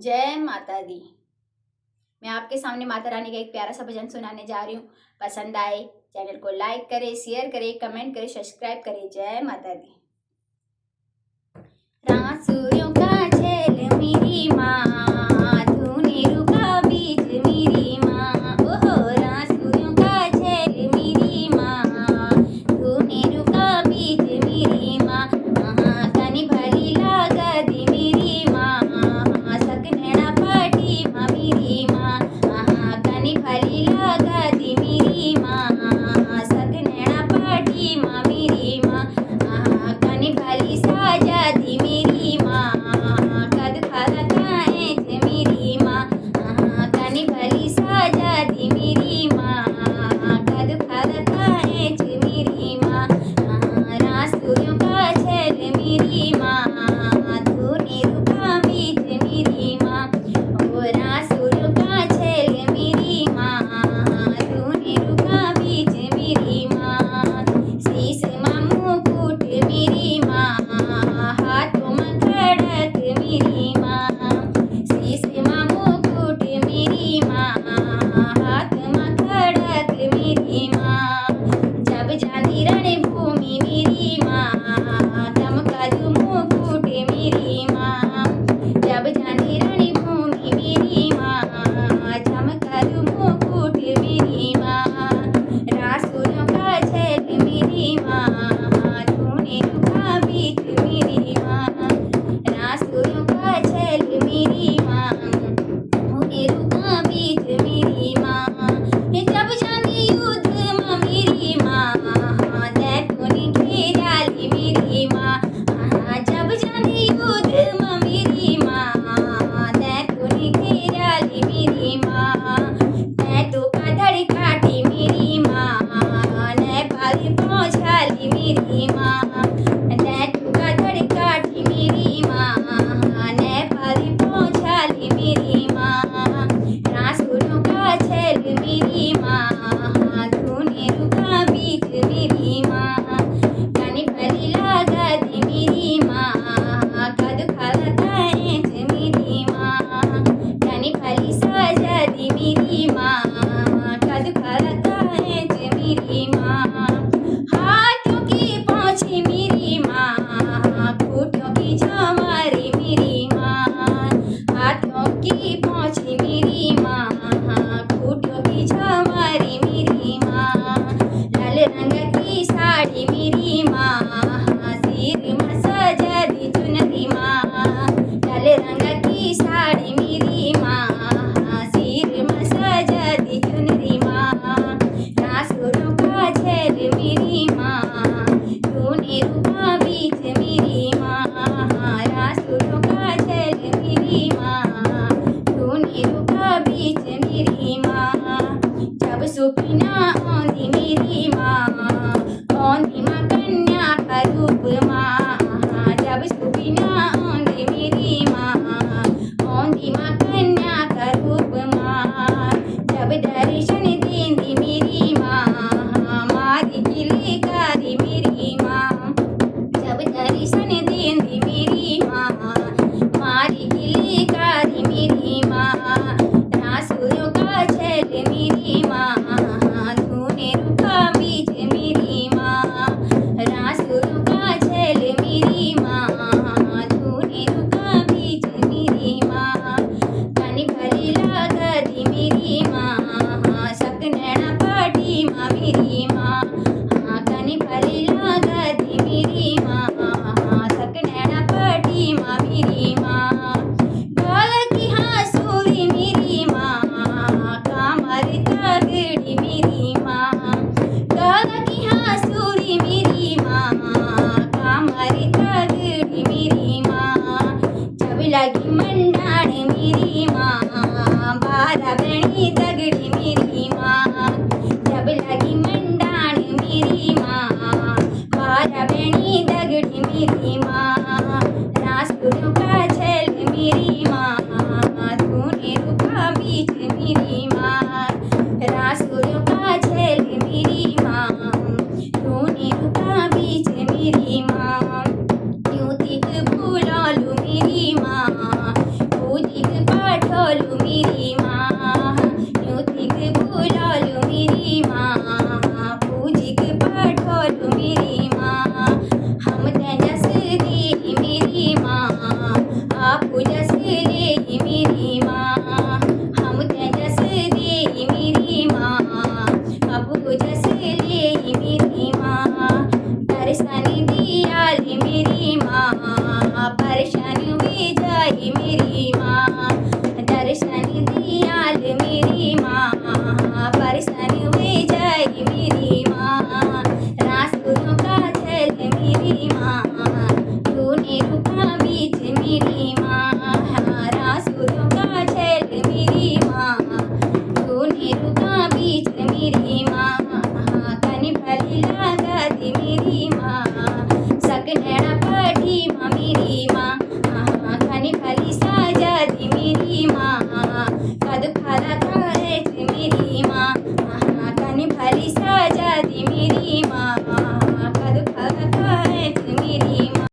जय माता दी। मैं आपके सामने माता रानी का एक प्यारा सा भजन सुनाने जा रही हूँ। पसंद आए चैनल को लाइक करें, शेयर करें, कमेंट करें, सब्सक्राइब करें। जय माता दी। रासूरियों का झेल मेरी माँ, धूने रुका बीज मेरी माँ। ओहो रासूरियों का झेल मेरी माँ, धूने रुका बीज मेरी माँ। कनी भली लागत मेरी माँ, सकनेड़ा पाटी माँ मेरी माँ। कनी भली लागत मेरी माँ, सकनेड़ा पाटी माँ मेरी माँ। कनी भली साजादी मेरी माँ, कद खाला काएं मेरी माँ। कनी भली साजादी मेरी माँ, कद खाला काएं मेरी माँ। रासूरियों का झेल मेरी माँ, धूने रुका बीज मेरी माँ। ओ रासूरियों का झेल मेरी माँ, धूने रुका बीज मेरी माँ। शीश माँ मुकुट मेरी माँ, हाथों में खड़क मेरी माँ। शीश माँ मुकुट मेरी माँ, हाथ में खड़क मेरी माँ। जब जानी रणभूमि मेरी माँ, चमकदू मुकुट मेरी माँ। जब जानी रणभूमि मेरी माँ, चमकदू मुकुट मेरी माँ। रासूरियों का झेल मेरी माँ, धूने रुका बीज मेरी माँ। रासूरियों का झेल मेरी माँ, धूने रुका बीज मेरी माँ। जब जानी युद्ध माँ मेरी माँ, दैत्यों घेराली मेरी माँ। जब जानी युद्ध माँ मेरी माँ, दैत्यों घेराली मेरी माँ। दैत्यों का धड़ काटी मेरी माँ, नेपाल पहुँचाली मेरी माँ। दैत्यों का धड़ काटी मेरी माँ, नेपाल पहुँचाली मेरी माँ। रासूरियों का झेल मेरी माँ, धूने रुका बीज मेरी माँ। कनी भली लागत मेरी माँ, कद खाला काएं मेरी माँ। कनी भली साजादी मेरी माँ, कद खाला काएं मेरी माँ। हाथों की पोंछी मेरी माँ, खूंटों की झामारी मेरी माँ। हाथों की पोंछी मेरी माँ, खूंटों की झामारी मेरी माँ। लाल रंग की साड़ी मेरी माँ, सिर में सजादी चुनरी माँ। लाल रंग की साड़ी मेरी माँ, सिर में सजादी चुनरी माँ। रासूरियों का झेल मेरी माँ, धूने रुका बीज मेरी माँ। रासूरियों का झेल मेरी माँ, धूने रुका बीज मेरी माँ। जब सुपना आंधी मेरी माँ, आंधी माँ कन्या का रूप माँ। जब सुपना आंधी मेरी माँ, आंधी माँ कन्या का रूप माँ। जब दर्शन देंदी मेरी माँ, मारी किले कारी मेरी माँ। जब दर्शन देंदी मेरी माँ, मारी किले कारी मेरी माँ। रासूरियों का झेल मेरी माँ, धूने रुका बीज मेरी माँ। रासूरियों का झेल मेरी माँ, धूने रुका बीज मेरी माँ। कनी भली लागत मेरी माँ, सकनेड़ा पाटी माँ मेरी माँ। कनी भली लागत मेरी माँ, सकनेड़ा पाटी माँ मेरी माँ। काला की हासूरी मेरी माँ, कामर तगड़ी मेरी माँ। काला की हासूरी मेरी माँ, कामर तगड़ी मेरी माँ। जब लगी मंडाण मेरी माँ, बारह बनी तगड़ी मेरी माँ। जब लगी मंडाण मेरी माँ, बारह बनी तगड़ी मेरी माँ। रासूरियों का झेल मेरी माँ, धूने रुका बीज मेरी माँ। रासूरियों का झेल मेरी माँ, धूने रुका बीज मेरी माँ। यूं तिक भूलालू मेरी माँ, यूं तिक बुलालू मेरी माँ, यूं थिक बुलालू मेरी माँ, पूजिक पठोलू मेरी माँ, हम तेजस दे मेरी माँ, आप जस दे मेरी माँ, हम तेजस दे मेरी माँ, आप जस दे मेरी माँ, दर्शन दियाल मेरी माँ, परशन में जाई मेरी माँ, दर्शन दियाल मेरी माँ, परशन में जाई मेरी माँ, रासुरों का चल मेरी माँ, तूने रुका बीच मेरी माँ, रासुरों का चल मेरी माँ, तूने रुका बीच मेरी माँ, कनि फली लगा दी मेरी माँ, सकनैना पढ़ी माँ मेरी माँ, कनि फली साजा दी मेरी माँ, कद फला खाए